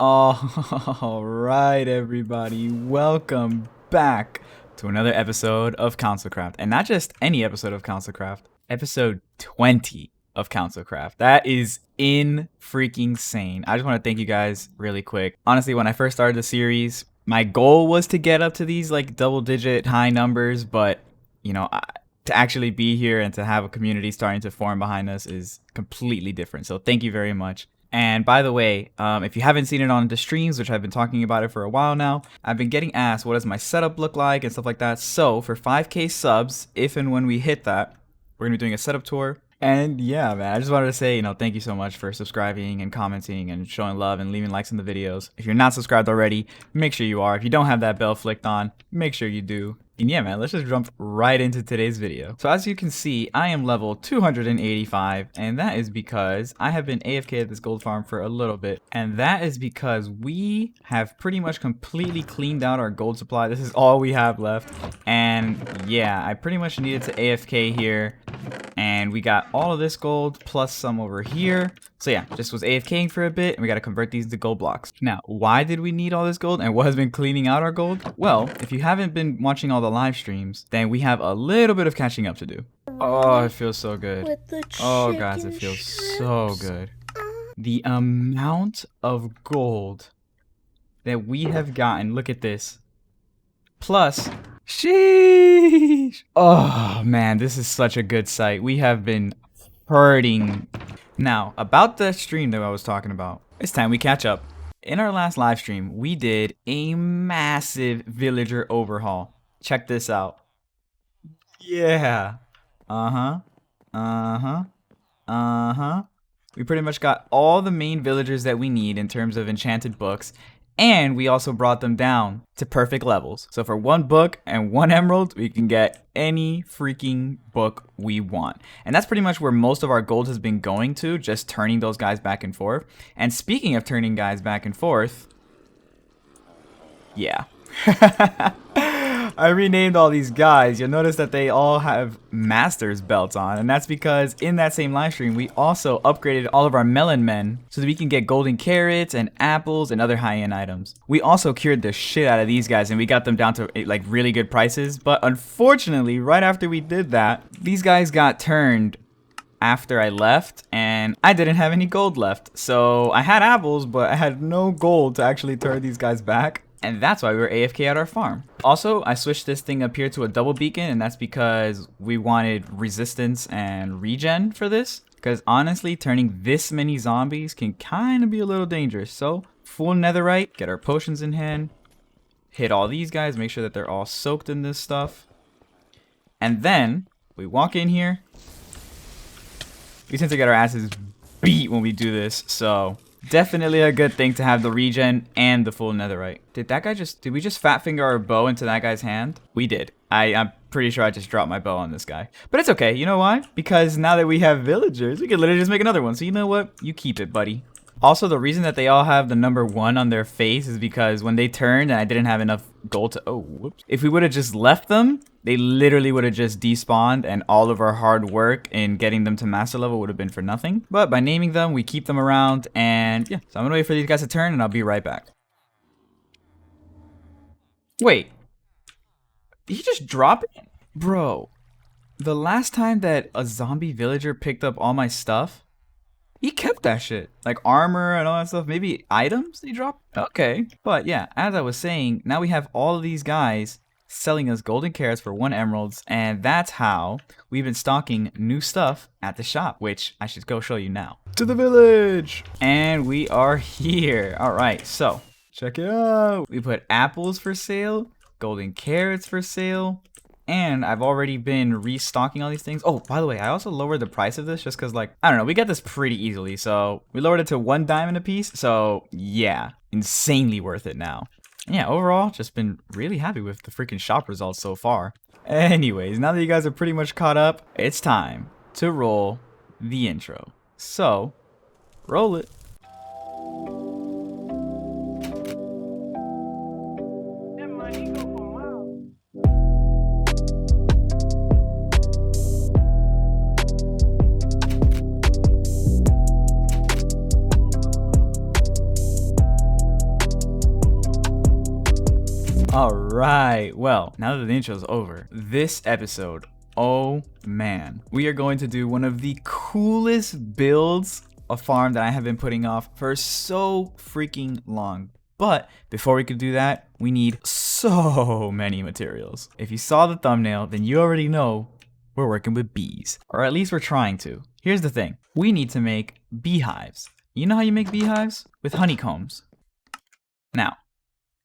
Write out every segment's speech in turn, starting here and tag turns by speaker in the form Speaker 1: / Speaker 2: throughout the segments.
Speaker 1: All right, everybody, welcome back to another episode of CouncilCraft, and not just any episode of CouncilCraft, episode 20 of CouncilCraft. That is in freaking sane. I just want to thank you guys really quick. Honestly, when I first started the series, my goal was to get up to these like double-digit high numbers, but you know, to actually be here and to have a community starting to form behind us is completely different. So thank you very much. And by the way, if you haven't seen it on the streams, which I've been talking about it for a while now, I've been getting asked what does my setup look like and stuff like that. So for 5K subs, if and when we hit that, we're going to be doing a setup tour. And yeah, man, I just wanted to say, thank you so much for subscribing and commenting and showing love and leaving likes in the videos. If you're not subscribed already, make sure you are. If you don't have that bell flicked on, make sure you do. And yeah, man, let's just jump right into today's video. So as you can see, I am level 285, and that is because I have been AFK at this gold farm for a little bit. And that is because we have pretty much completely cleaned out our gold supply. This is all we have left. And yeah, I pretty much needed to AFK here. And we got all of this gold plus some over here. So yeah, just was AFKing for a bit, and we got to convert these to gold blocks. Now, why did we need all this gold, and what has been cleaning out our gold? Well, if you haven't been watching all the live streams, then we have a little bit of catching up to do. Oh, it feels so good. Oh, guys, it feels so good. The amount of gold that we have gotten, look at this. Plus, sheesh. Oh, man, this is such a good sight. We have been hurting. Now, about the stream that I was talking about, it's time we catch up. In our last live stream, we did a massive villager overhaul. Check this out. Yeah. We pretty much got all the main villagers that we need in terms of enchanted books. And we also brought them down to perfect levels. So for 1 book and 1 emerald, we can get any freaking book we want. And that's pretty much where most of our gold has been going to, just turning those guys back and forth. And speaking of turning guys back and forth, yeah. I renamed all these guys. You'll notice that they all have master's belts on, and that's because in that same live stream we also upgraded all of our melon men so that we can get golden carrots and apples and other high-end items. We also cured the shit out of these guys, and we got them down to like really good prices, but unfortunately right after we did that, these guys got turned after I left, and I didn't have any gold left. So I had apples, but I had no gold to actually turn these guys back. And that's why we were AFK at our farm. Also, I switched this thing up here to a double beacon, and that's because we wanted resistance and regen for this. Because honestly, turning this many zombies can kind of be a little dangerous. So, full netherite, get our potions in hand, hit all these guys, make sure that they're all soaked in this stuff. And then, we walk in here. We tend to get our asses beat when we do this, so definitely a good thing to have the regen and the full netherite. Did we just fat finger our bow into that guy's hand? We did. I'm pretty sure I just dropped my bow on this guy. But it's okay. You know why? Because now that we have villagers, we can literally just make another one. So you know what? You keep it, buddy. Also, the reason that they all have the number 1 on their face is because when they turned and I didn't have enough gold to... Oh, whoops. If we would have just left them, they literally would have just despawned, and all of our hard work in getting them to master level would have been for nothing. But by naming them, we keep them around, and yeah. So I'm gonna wait for these guys to turn, and I'll be right back. Wait. Did he just drop it? Bro, the last time that a zombie villager picked up all my stuff, he kept that shit. Like armor and all that stuff. Maybe items he dropped? Okay. But yeah, as I was saying, now we have all of these guys selling us golden carrots for 1 emeralds, and that's how we've been stocking new stuff at the shop, which I should go show you now. To the village! And we are here. Alright, so check it out. We put apples for sale, golden carrots for sale, and I've already been restocking all these things. Oh, by the way, I also lowered the price of this just because, like, I don't know, we got this pretty easily. So we lowered it to 1 diamond a piece. So yeah, insanely worth it now. Yeah, overall, just been really happy with the freaking shop results so far. Anyways, now that you guys are pretty much caught up, it's time to roll the intro. So, roll it. All right, well, now that the intro's over, this episode, oh man, we are going to do one of the coolest builds of farm that I have been putting off for so freaking long. But before we could do that, we need so many materials. If you saw the thumbnail, then you already know we're working with bees, or at least we're trying to. Here's the thing, we need to make beehives. You know how you make beehives? With honeycombs. Now,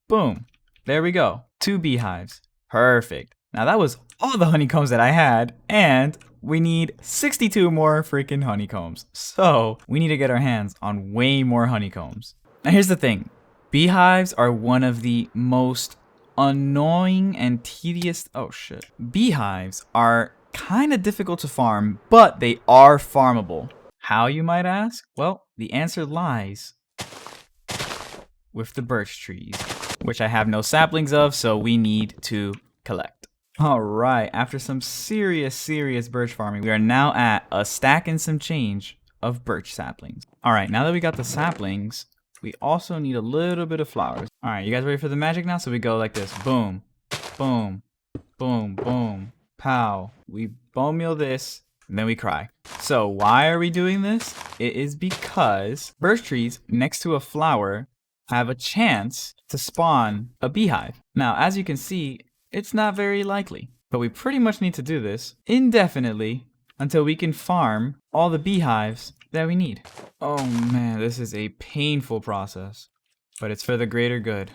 Speaker 1: boom. There we go. 2 beehives. Perfect. Now that was all the honeycombs that I had, and we need 62 more freaking honeycombs. So we need to get our hands on way more honeycombs. Now here's the thing. Beehives are one of the most annoying and tedious... Oh shit. Beehives are kind of difficult to farm, but they are farmable. How, you might ask? Well, the answer lies with the birch trees, which I have no saplings of, so we need to collect. All right, after some serious birch farming, we are now at a stack and some change of birch saplings. All right, now that we got the saplings, we also need a little bit of flowers. All right, you guys ready for the magic now? So we go like this, boom, boom, boom, boom, pow. We bone meal this, and then we cry. So why are we doing this? It is because birch trees next to a flower have a chance to spawn a beehive. Now, as you can see, it's not very likely, but we pretty much need to do this indefinitely until we can farm all the beehives that we need. Oh man, this is a painful process, but it's for the greater good.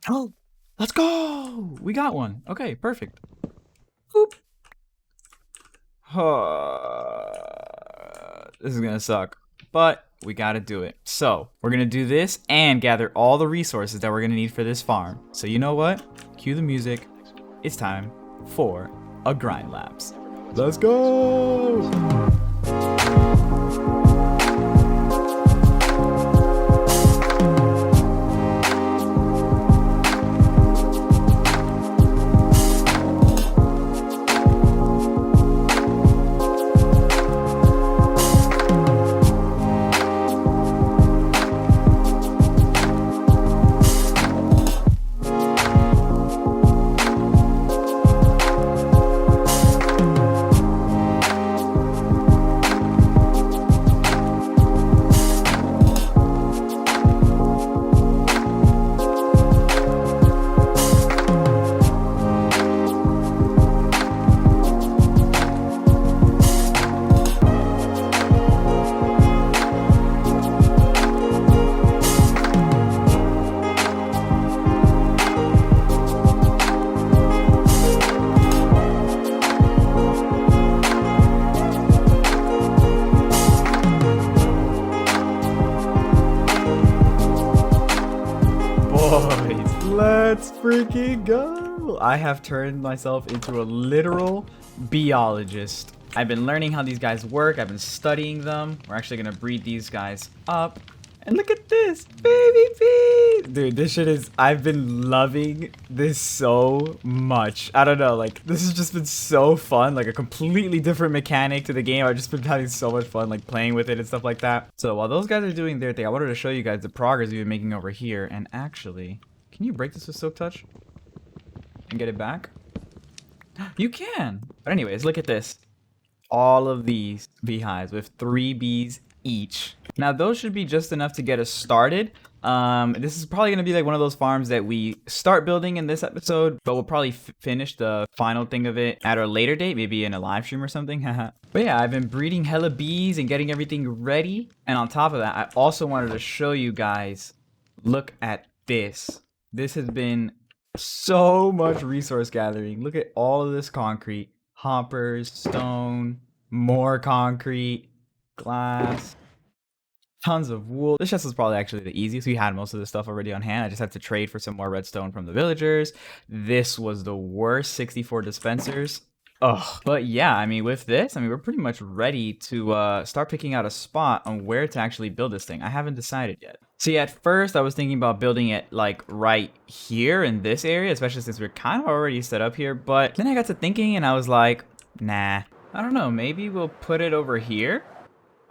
Speaker 1: Oh, let's go! We got one. Okay, perfect. Boop. This is gonna suck, but we gotta do it. So we're gonna do this and gather all the resources that we're gonna need for this farm. So you know what? Cue the music. It's time for a grind lapse. Let's go! Let's freaking go! I have turned myself into a literal biologist. I've been learning how these guys work. I've been studying them. We're actually gonna breed these guys up. And look at this, baby bee! Dude, this shit is, I've been loving this so much. I don't know, like, this has just been so fun, like a completely different mechanic to the game. I've just been having so much fun, like, playing with it and stuff like that. So while those guys are doing their thing, I wanted to show you guys the progress we've been making over here. And actually, can you break this with Silk Touch and get it back? You can! But anyways, look at this. All of these beehives with 3 bees each. Now those should be just enough to get us started. This is probably going to be like one of those farms that we start building in this episode, but we'll probably finish the final thing of it at a later date, maybe in a live stream or something. But yeah, I've been breeding hella bees and getting everything ready. And on top of that, I also wanted to show you guys, look at this. This has been so much resource gathering. Look at all of this concrete, hoppers, stone, more concrete, glass, tons of wool. This chest was probably actually the easiest. We had most of the stuff already on hand. I just had to trade for some more redstone from the villagers. This was the worst, 64 dispensers. Ugh. But yeah, I mean, with this, I mean, we're pretty much ready to start picking out a spot on where to actually build this thing. I haven't decided yet. See, at first I was thinking about building it like right here in this area, especially since we're kind of already set up here. But then I got to thinking and I was like, nah, I don't know. Maybe we'll put it over here.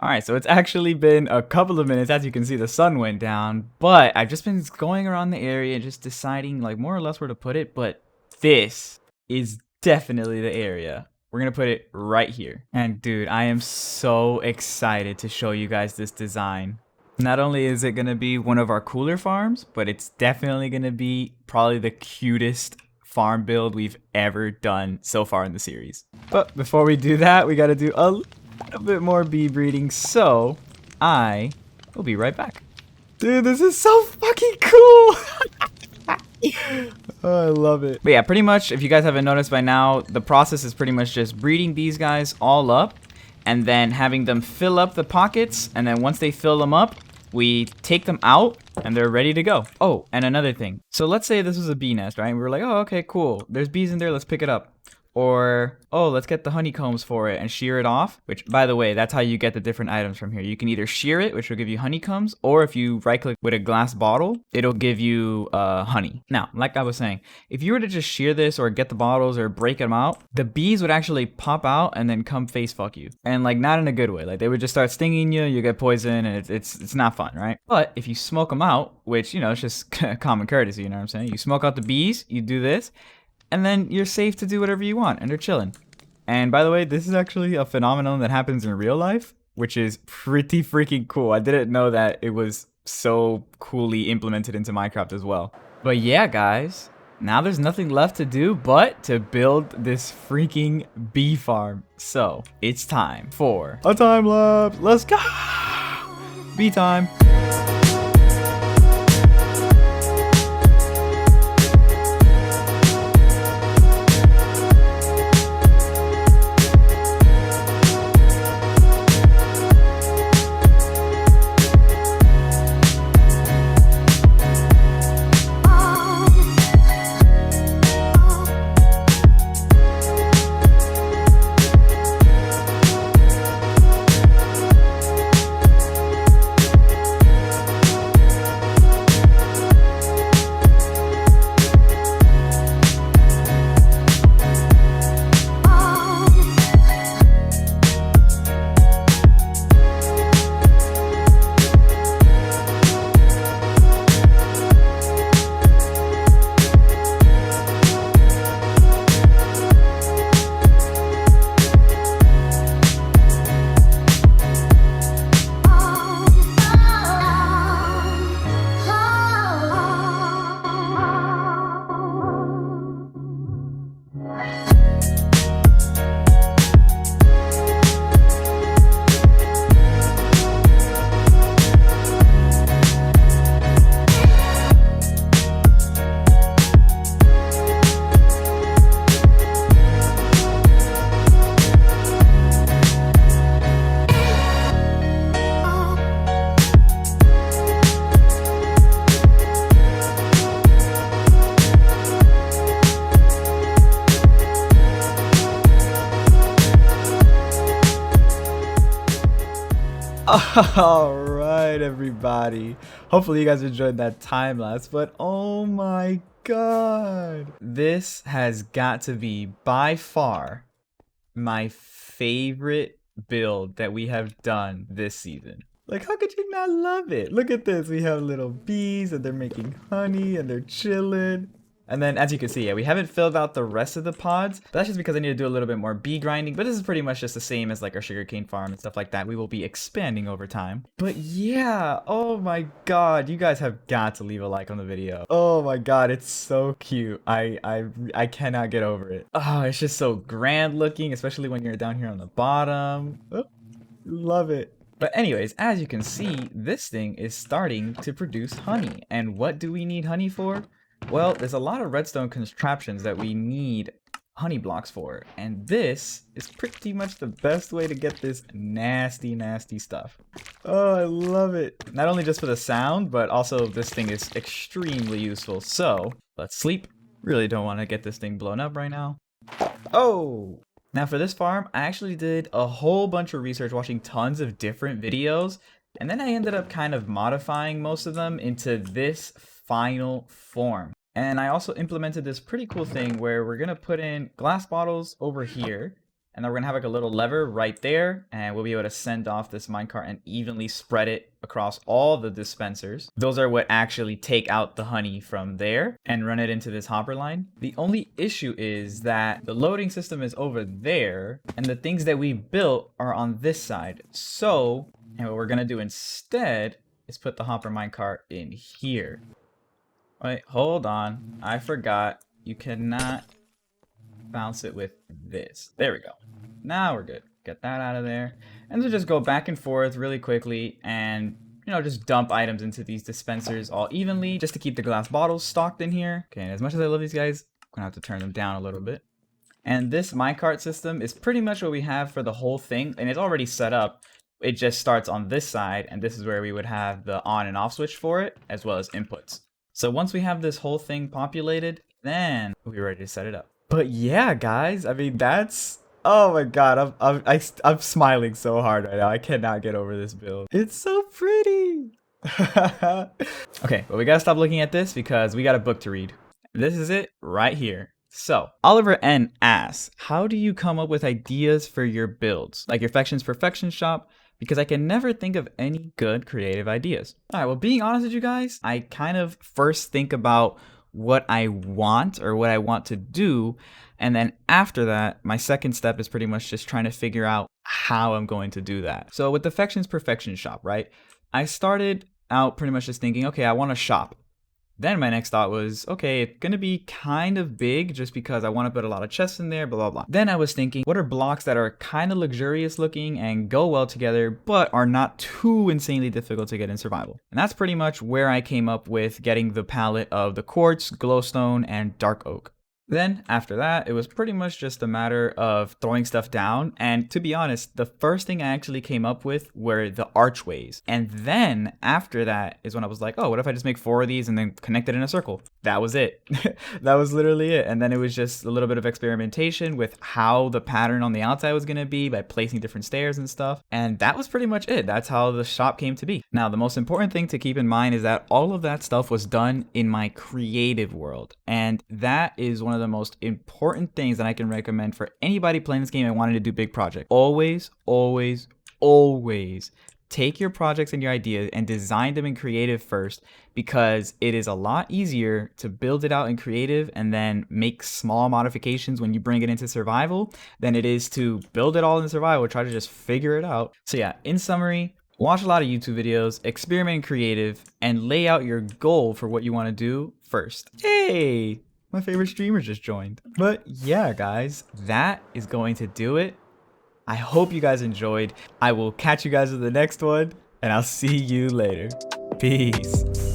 Speaker 1: All right, so it's actually been a couple of minutes. As you can see, the sun went down, but I've just been going around the area and just deciding like more or less where to put it, but this is definitely the area. We're gonna put it right here. And dude, I am so excited to show you guys this design. Not only is it gonna be one of our cooler farms, but it's definitely gonna be probably the cutest farm build we've ever done so far in the series. But before we do that, we gotta do a bit more bee breeding, so I will be right back. Dude, this is so fucking cool! Oh, I love it. But yeah, pretty much, if you guys haven't noticed by now, the process is pretty much just breeding these guys all up and then having them fill up the pockets, and then once they fill them up, we take them out and they're ready to go. Oh, and another thing. So let's say this was a bee nest, right? And we were like, oh, okay, cool. There's bees in there. Let's pick it up. Or, oh, let's get the honeycombs for it and shear it off. Which, by the way, that's how you get the different items from here. You can either shear it, which will give you honeycombs, or if you right-click with a glass bottle, it'll give you honey. Now, like I was saying, if you were to just shear this or get the bottles or break them out, the bees would actually pop out and then come face fuck you. And like, not in a good way. Like, they would just start stinging you, you get poison, and it's not fun, right? But if you smoke them out, which, you know, it's just common courtesy, you know what I'm saying? You smoke out the bees, you do this, and then you're safe to do whatever you want, and they're chilling. And by the way, this is actually a phenomenon that happens in real life, which is pretty freaking cool. I didn't know that it was so coolly implemented into Minecraft as well. But yeah, guys, now there's nothing left to do but to build this freaking bee farm. So it's time for a time lapse. Let's go! Bee time. All right, everybody. Hopefully you guys enjoyed that time lapse, but oh my god. This has got to be by far my favorite build that we have done this season. Like, how could you not love it? Look at this. We have little bees and they're making honey and they're chilling. And then, as you can see, yeah, we haven't filled out the rest of the pods, but that's just because I need to do a little bit more bee grinding, but this is pretty much just the same as like our sugarcane farm and stuff like that. We will be expanding over time. But yeah, oh my god, you guys have got to leave a like on the video. Oh my god, it's so cute. I cannot get over it. Oh, it's just so grand looking, especially when you're down here on the bottom. Oh, love it. But anyways, as you can see, this thing is starting to produce honey. And what do we need honey for? Well, there's a lot of redstone contraptions that we need honey blocks for, and this is pretty much the best way to get this nasty, nasty stuff. Oh, I love it. Not only just for the sound, but also this thing is extremely useful. So, let's sleep. Really don't want to get this thing blown up right now. Oh! Now for this farm, I actually did a whole bunch of research watching tons of different videos, and then I ended up kind of modifying most of them into this final form. And I also implemented this pretty cool thing where we're gonna put in glass bottles over here, And then we're gonna have like a little lever right there, and we'll be able to send off this minecart and evenly spread it across all the dispensers. Those are what actually take out the honey from there and run it into this hopper line. The only issue is that the loading system is over there, and the things that we built are on this side. So, and what we're gonna do instead is put the hopper minecart in here. Wait, hold on. I forgot. You cannot bounce it with this. There we go. Now we're good. Get that out of there. And so just go back and forth really quickly and, you know, just dump items into these dispensers all evenly just to keep the glass bottles stocked in here. Okay, and as much as I love these guys, I'm gonna have to turn them down a little bit. And this minecart system is pretty much what we have for the whole thing, and it's already set up. It just starts on this side, and this is where we would have the on and off switch for it, as well as inputs. So once we have this whole thing populated, then we'll be ready to set it up. But yeah, guys, I mean, that's, oh my god, I'm smiling so hard right now. I cannot get over this build. It's so pretty. Okay, but we gotta stop looking at this because we got a book to read. This is it right here. So, Oliver N asks, how do you come up with ideas for your builds? Like your Fection's Perfection shop? Because I can never think of any good creative ideas. All right, well, being honest with you guys, I kind of first think about what I want or what I want to do. And then after that, my second step is pretty much just trying to figure out how I'm going to do that. So with the Fection's Perfection shop, right? I started out pretty much just thinking, okay, I want a shop. Then my next thought was, okay, it's gonna be kind of big just because I want to put a lot of chests in there, blah, blah, blah. Then I was thinking, what are blocks that are kind of luxurious looking and go well together, but are not too insanely difficult to get in survival? And that's pretty much where I came up with getting the palette of the quartz, glowstone, and dark oak. Then after that, it was pretty much just a matter of throwing stuff down. And to be honest, the first thing I actually came up with were the archways. And then after that is when I was like, oh, what if I just make 4 of these and then connect it in a circle? That was it. That was literally it. And then it was just a little bit of experimentation with how the pattern on the outside was going to be by placing different stairs and stuff. And that was pretty much it. That's how the shop came to be. Now, the most important thing to keep in mind is that all of that stuff was done in my creative world. And that is one of the most important things that I can recommend for anybody playing this game and wanting to do big projects. Always, always, always take your projects and your ideas and design them in creative first, because it is a lot easier to build it out in creative and then make small modifications when you bring it into survival than it is to build it all in survival, try to just figure it out. So yeah, in summary, watch a lot of YouTube videos, experiment in creative, and lay out your goal for what you want to do first. Hey! My favorite streamer just joined. But yeah, guys, that is going to do it. I hope you guys enjoyed. I will catch you guys in the next one, and I'll see you later. Peace.